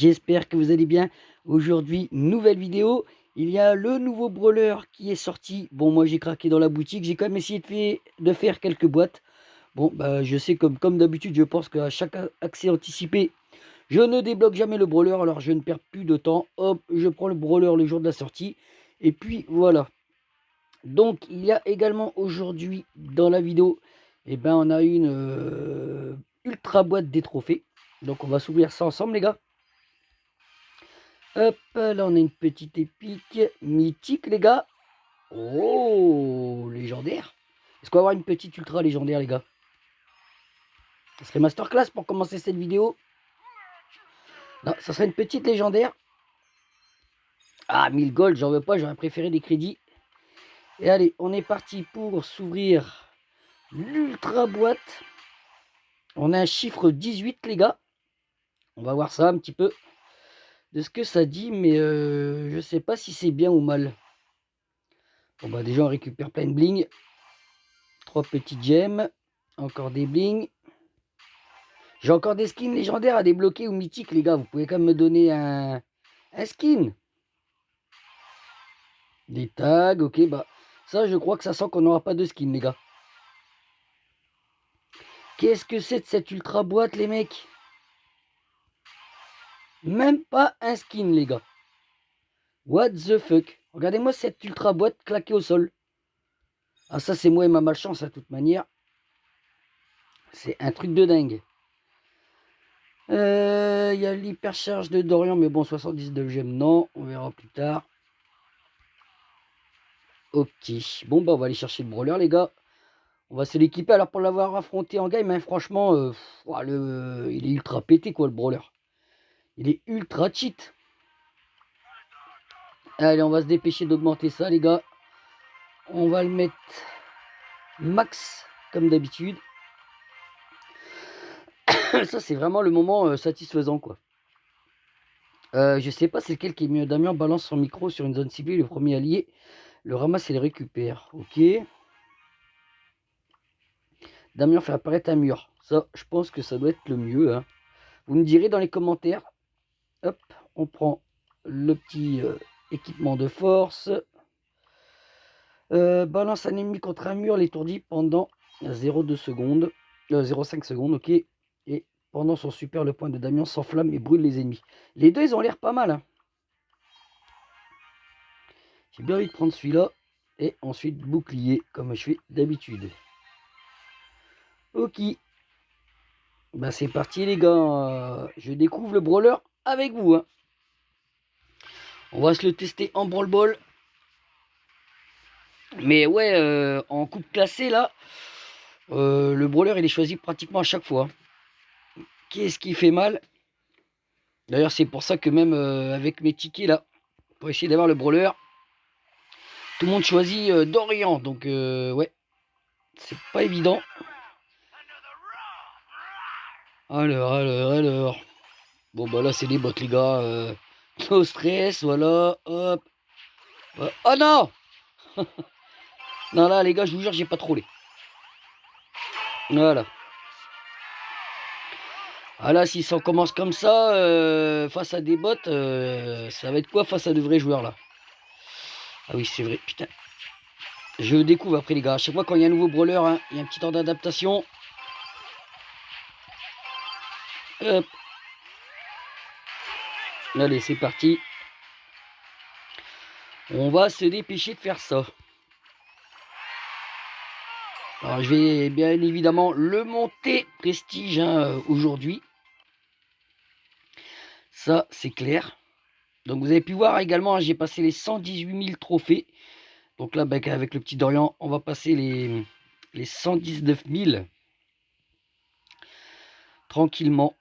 J'espère que vous allez bien. Aujourd'hui, nouvelle vidéo. Il y a le nouveau brawler qui est sorti. Bon, moi j'ai craqué dans la boutique. J'ai quand même essayé de faire quelques boîtes. Bon, bah je sais comme d'habitude, je pense qu'à chaque accès anticipé, je ne débloque jamais le brawler. Alors je ne perds plus de temps. Hop, je prends le brawler le jour de la sortie. Et puis voilà. Donc il y a également aujourd'hui dans la vidéo, on a une ultra boîte des trophées. Donc on va s'ouvrir ça ensemble les gars. Hop, là on a une petite épique mythique les gars. Oh, légendaire. Est-ce qu'on va avoir une petite ultra légendaire les gars? Ça serait masterclass pour commencer cette vidéo. Non, ça serait une petite légendaire. Ah, 1000 gold, j'en veux pas, j'aurais préféré des crédits. Et allez, on est parti pour s'ouvrir l'ultra boîte. On a un chiffre 18 les gars. On va voir ça un petit peu de ce que ça dit, mais je sais pas si c'est bien ou mal. Bon bah déjà on récupère plein de bling. 3 petites gemmes. Encore des bling. J'ai encore des skins légendaires à débloquer ou mythiques les gars. Vous pouvez quand même me donner un skin. Des tags, ok, bah ça je crois que ça sent qu'on n'aura pas de skin les gars. Qu'est-ce que c'est de cette ultra boîte les mecs? Même pas un skin les gars. What the fuck? Regardez-moi cette ultra boîte claquée au sol. Ah ça c'est moi et ma malchance à toute manière. C'est un truc de dingue. Il y a l'hypercharge de Dorian, mais bon 79 gemmes non, on verra plus tard. Ok, bon bah on va aller chercher le brawler les gars. On va se l'équiper. Alors pour l'avoir affronté en game, hein, franchement, il est ultra pété quoi le brawler. Il est ultra cheat. Allez, on va se dépêcher d'augmenter ça les gars. On va le mettre max comme d'habitude. Ça c'est vraiment le moment satisfaisant quoi. Je sais pas c'est lequel qui est mieux. Damien balance son micro sur une zone ciblée, le premier allié le ramasse et le récupère. Ok. Damien fait apparaître un mur. Ça, je pense que ça doit être le mieux. Hein. Vous me direz dans les commentaires. Hop, on prend le petit équipement de force. Balance un ennemi contre un mur, l'étourdit pendant 0,2 secondes. 0,5 secondes, ok. Et pendant son super, le point de Damien s'enflamme et brûle les ennemis. Les deux, ils ont l'air pas mal. Hein. J'ai bien envie de prendre celui-là. Et ensuite, bouclier, comme je fais d'habitude. Ok. Bah c'est parti les gars. Je découvre le brawler avec vous. Hein. On va se le tester en brawl ball. Mais ouais, en coupe classée là, le brawler il est choisi pratiquement à chaque fois. Qu'est-ce qui fait mal? D'ailleurs c'est pour ça que même avec mes tickets là, pour essayer d'avoir le brawler, tout le monde choisit Dorian. Donc ouais, c'est pas évident. Alors. Bon bah là c'est des bots les gars. No stress, voilà, hop. Oh non. Non là les gars, je vous jure, j'ai pas trollé. Voilà. Ah là, si ça commence comme ça, face à des bots, ça va être quoi face à de vrais joueurs là? Ah oui, c'est vrai, putain. Je découvre après les gars. À chaque fois quand il y a un nouveau brawler, hein, il y a un petit temps d'adaptation. Hop. Allez, c'est parti. On va se dépêcher de faire ça. Alors je vais bien évidemment le monter prestige hein, aujourd'hui. Ça, c'est clair. Donc vous avez pu voir également, hein, j'ai passé les 118 000 trophées. Donc là, avec le petit Dorian, on va passer les 119 000 tranquillement.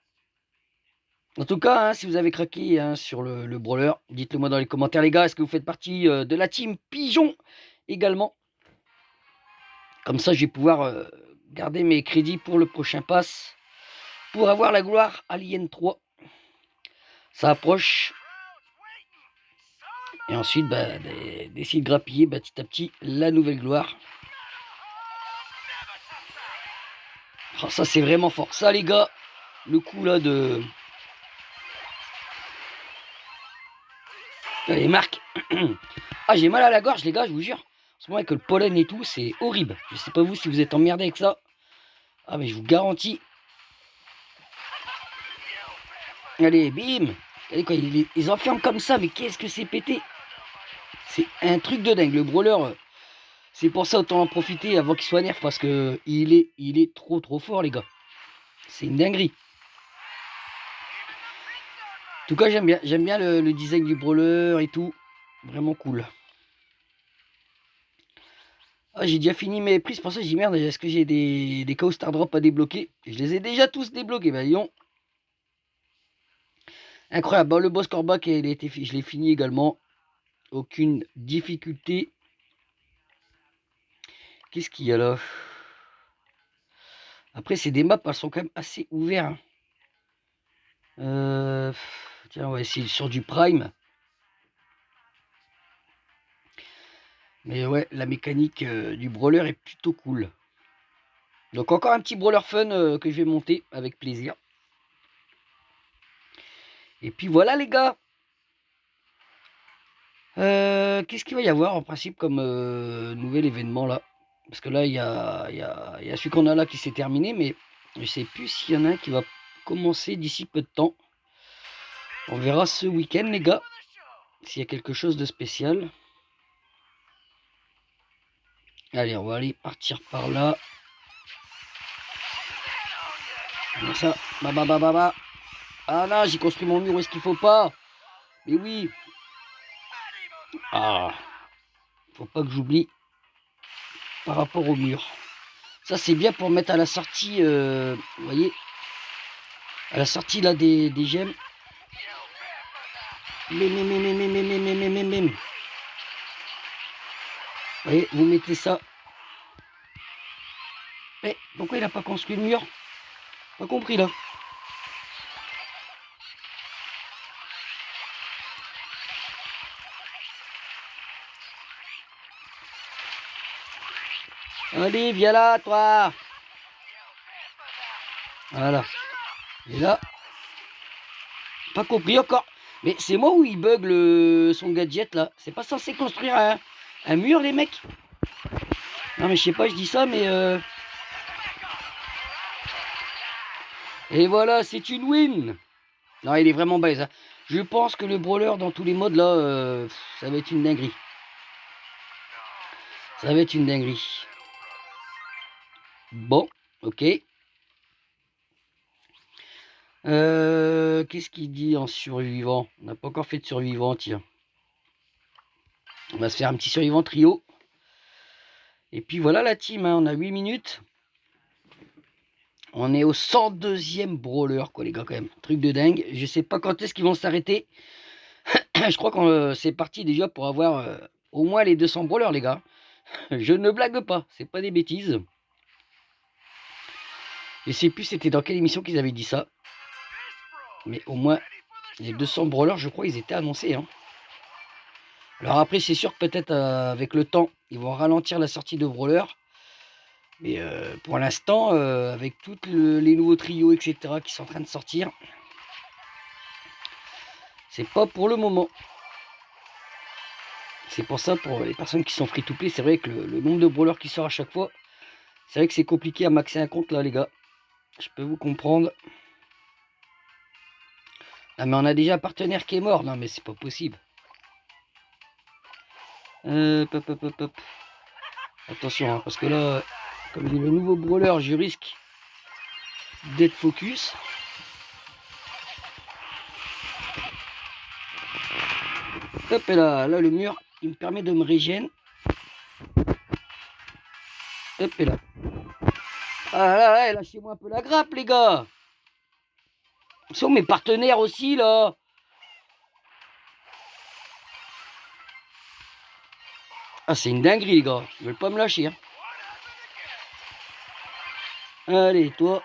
En tout cas, hein, si vous avez craqué hein, sur le brawler, dites-le moi dans les commentaires les gars. Est-ce que vous faites partie de la team Pigeon également? Comme ça, je vais pouvoir garder mes crédits pour le prochain pass. Pour avoir la gloire Alien 3. Ça approche. Et ensuite, d'essayer de grappiller petit à petit la nouvelle gloire. Oh, ça, c'est vraiment fort. Ça, les gars, le coup là de Allez, Marc. Ah, j'ai mal à la gorge, les gars, je vous jure. En ce moment, avec le pollen et tout, c'est horrible. Je sais pas vous si vous êtes emmerdé avec ça. Ah, mais je vous garantis. Allez, bim. Allez, quoi, ils enferment comme ça, mais qu'est-ce que c'est pété. C'est un truc de dingue. Le brawler, c'est pour ça, autant en profiter avant qu'il soit nerf, parce que il est trop fort, les gars. C'est une dinguerie. En tout cas, j'aime bien le design du brawler et tout. Vraiment cool. Ah, j'ai déjà fini mes prises, pour ça j'ai dit merde, est-ce que j'ai des chaos star drop à débloquer? Je les ai déjà tous débloqués, bah disons. Incroyable, bon, le boss corbac, je l'ai fini également. Aucune difficulté. Qu'est-ce qu'il y a là? Après, c'est des maps, elles sont quand même assez ouvertes. Tiens, on va essayer sur du prime. Mais ouais, la mécanique du brawler est plutôt cool. Donc encore un petit brawler fun que je vais monter avec plaisir. Et puis voilà les gars. Qu'est-ce qu'il va y avoir en principe comme nouvel événement là? Parce que là, il y a celui qu'on a là qui s'est terminé, mais je sais plus s'il y en a un qui va commencer d'ici peu de temps. On verra ce week-end les gars, s'il y a quelque chose de spécial. Allez, on va aller partir par là. Comme ça, bah. Ah non, j'ai construit mon mur où est-ce qu'il faut pas? Mais oui. Ah, faut pas que j'oublie par rapport au mur. Ça c'est bien pour mettre à la sortie, vous voyez, à la sortie là des gemmes. Vous voyez, vous mettez ça. Mais pourquoi il a pas construit le mur? Pas compris là. Allez, viens là, toi. Voilà. Et là, pas compris encore. Mais c'est moi où il bug son gadget là. C'est pas censé construire un mur, les mecs? Non, mais je sais pas, je dis ça, mais. Et voilà, c'est une win. Non, il est vraiment balèze. Hein. Je pense que le brawler dans tous les modes là, ça va être une dinguerie. Ça va être une dinguerie. Bon, ok. Qu'est-ce qu'il dit en survivant? On n'a pas encore fait de survivant, tiens. On va se faire un petit survivant trio. Et puis voilà la team, hein, on a 8 minutes. On est au 102e brawler, quoi, les gars, quand même. Truc de dingue. Je sais pas quand est-ce qu'ils vont s'arrêter. Je crois que c'est parti déjà pour avoir au moins les 200 brawlers, les gars. Je ne blague pas, c'est pas des bêtises. Je sais plus c'était dans quelle émission qu'ils avaient dit ça. Mais au moins, les 200 brawlers, je crois, ils étaient annoncés. Hein. Alors après, c'est sûr que peut-être avec le temps, ils vont ralentir la sortie de brawlers. Mais pour l'instant, avec tous les nouveaux trios, etc., qui sont en train de sortir, c'est pas pour le moment. C'est pour ça, pour les personnes qui sont free-to-play, c'est vrai que le nombre de brawlers qui sort à chaque fois, c'est vrai que c'est compliqué à maxer un compte là, les gars. Je peux vous comprendre. Ah, mais on a déjà un partenaire qui est mort. Non, mais c'est pas possible. Hop. Attention, hein, parce que là, comme il est le nouveau brawler, je risque d'être focus. Hop, et là, le mur, il me permet de me régène. Hop, et là. Ah là, lâchez-moi un peu la grappe, les gars. Ils sont mes partenaires aussi, là. Ah, c'est une dinguerie, les gars. Ils veulent pas me lâcher. Hein. Allez, toi.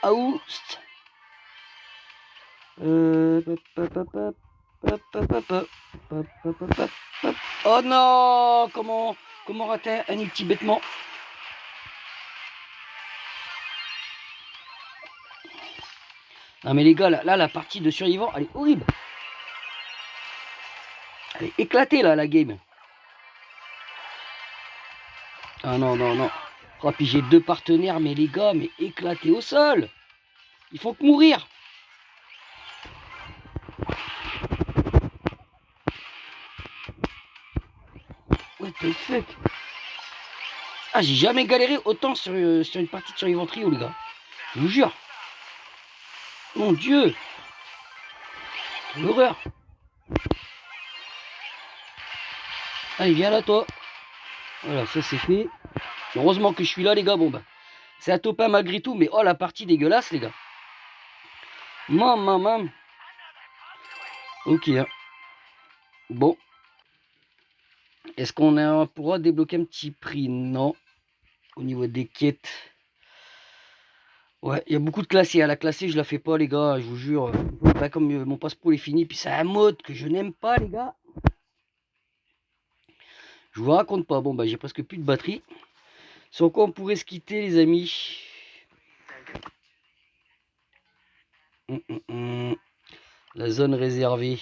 Oust. Oh non, comment rater un ulti bêtement? Non mais les gars, là la partie de survivant, elle est horrible. Elle est éclatée là, la game. Ah non, non, non. Oh, puis j'ai 2 partenaires, mais les gars, mais éclatés au sol. Ils font que mourir. What the fuck? Ah, j'ai jamais galéré autant sur une partie de Survivant Trio, les gars. Je vous jure. Mon Dieu. L'horreur. Allez, viens là, toi. Voilà, ça c'est fait. Heureusement que je suis là, les gars. Bon, bah, c'est un top 1 malgré tout, mais oh, la partie dégueulasse, les gars. Maman. Ok. Hein. Bon. Est-ce qu'on pourra débloquer un petit prix? Non. Au niveau des quêtes. Ouais, il y a beaucoup de classés. À la classée, je la fais pas, les gars. Je vous jure. Pas comme mon passe-poule est fini. Puis c'est un mode que je n'aime pas, les gars. Je vous raconte pas. Bon, bah, j'ai presque plus de batterie. Sur quoi on pourrait se quitter, les amis? La zone réservée.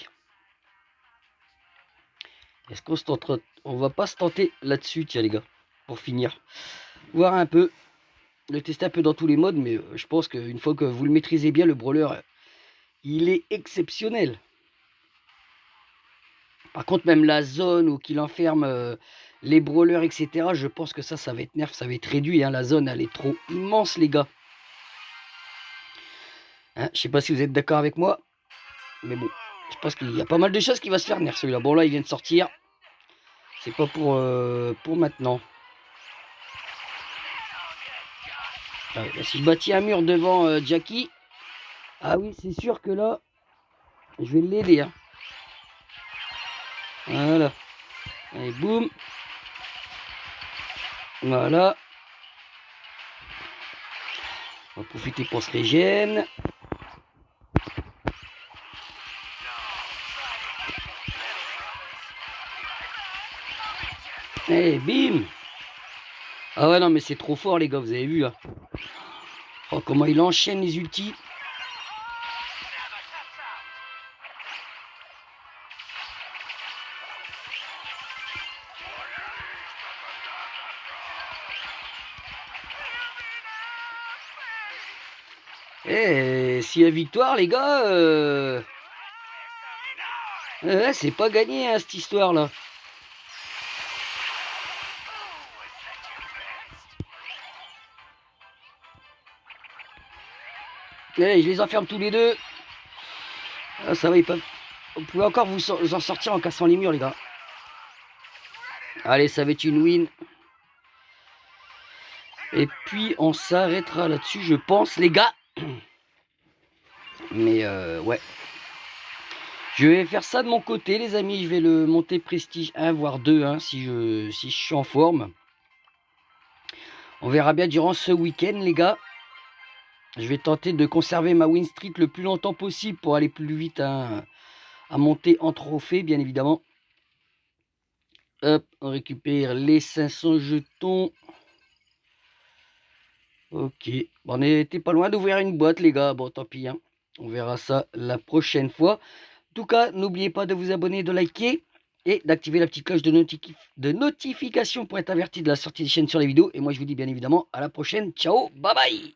Est-ce qu'on se tente... On va pas se tenter là-dessus, tiens, les gars. Pour finir. Voir un peu. Le tester un peu dans tous les modes. Mais je pense qu'une fois que vous le maîtrisez bien, le brawler, il est exceptionnel. Par contre, même la zone où qu'il enferme les brawlers, etc., je pense que ça va être nerf, ça va être réduit. Hein. La zone, elle est trop immense, les gars. Hein, je sais pas si vous êtes d'accord avec moi. Mais bon, je pense qu'il y a pas mal de choses qui va se faire nerf, celui-là. Bon, là, il vient de sortir. C'est pas pour maintenant. Ah, là, si je bâtis un mur devant Jackie, ah oui, c'est sûr que là, je vais l'aider. Hein. Voilà. Allez, boum. Voilà. On va profiter pour se régénérer. Et bim. Ah ouais, non, mais c'est trop fort, les gars, vous avez vu, là. Oh, comment il enchaîne les ultis. Eh, s'il y a victoire, les gars, c'est pas gagné, hein, cette histoire-là. Eh, je les enferme tous les deux. Ah, ça va, ils peuvent... Vous pouvez encore vous en sortir en cassant les murs, les gars. Allez, ça va être une win. Et puis, on s'arrêtera là-dessus, je pense, les gars. Mais, ouais. Je vais faire ça de mon côté, les amis. Je vais le monter prestige 1, voire 2, hein, si je suis en forme. On verra bien durant ce week-end, les gars. Je vais tenter de conserver ma win streak le plus longtemps possible pour aller plus vite hein, à monter en trophée, bien évidemment. Hop, on récupère les 500 jetons. Ok, bon, on n'était pas loin d'ouvrir une boîte, les gars. Bon, tant pis, hein. On verra ça la prochaine fois. En tout cas, n'oubliez pas de vous abonner, de liker et d'activer la petite cloche de notification pour être averti de la sortie des chaînes sur les vidéos. Et moi, je vous dis bien évidemment à la prochaine. Ciao, bye bye.